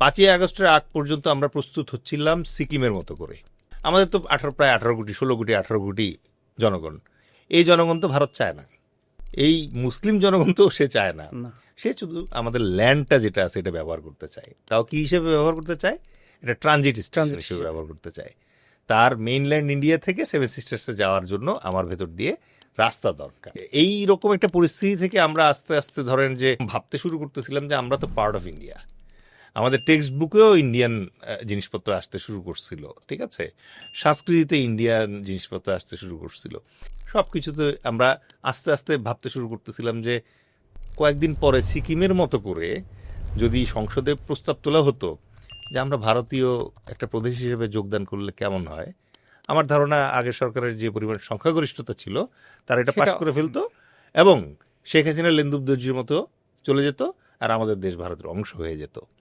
5ই আগস্টের আগ পর্যন্ত আমরা প্রস্তুত হচ্ছিলাম সিকিমের মতো করে। আমাদের তো প্রায় 18 কোটি, 16 কোটি, 18 কোটি জনগণ। এই জনগণ তো ভারত চায় না, এই মুসলিম জনগণ তো সে চায় না। না। সে শুধু আমাদের ল্যান্ডটা যেটা আছে এটা ব্যবহার করতে চায়। তাও কি হিসেবে ব্যবহার করতে চায়? এটা ট্রানজিট স্টেশন হিসেবে ব্যবহার করতে চায়। তার মেইনল্যান্ড ইন্ডিয়া থেকে সেভেন সিস্টার্সে যাওয়ার জন্য আমার ভেতর দিয়ে রাস্তা দরকার। এই রকম একটা পরিস্থিতি থেকে আমরা আস্তে আস্তে ধরেন যে ভাবতে শুরু করতেছিলাম যে আমরা তো পার্ট অফ ইন্ডিয়া। আমাদের টেক্সট বুকেও ইন্ডিয়ান জিনিসপত্র আসতে শুরু করছিল, ঠিক আছে, সংস্কৃতিতে ইন্ডিয়ান জিনিসপত্র আসতে শুরু করছিল। সব কিছুতে আমরা আস্তে আস্তে ভাবতে শুরু করতেছিলাম যে কয়েকদিন পরে সিকিমের মতো করে যদি সংসদে প্রস্তাব তোলা হতো যে আমরা ভারতীয় একটা প্রদেশ হিসেবে যোগদান করলে কেমন হয়। আমার ধারণা আগের সরকারের যে পরিমাণ সংখ্যাগরিষ্ঠতা ছিল তারা এটা পাশ করে ফেলতো এবং শেখ হাসিনা লেন্দুব দর্জির মতো চলে যেত আর আমাদের দেশ ভারতের অংশ হয়ে যেত।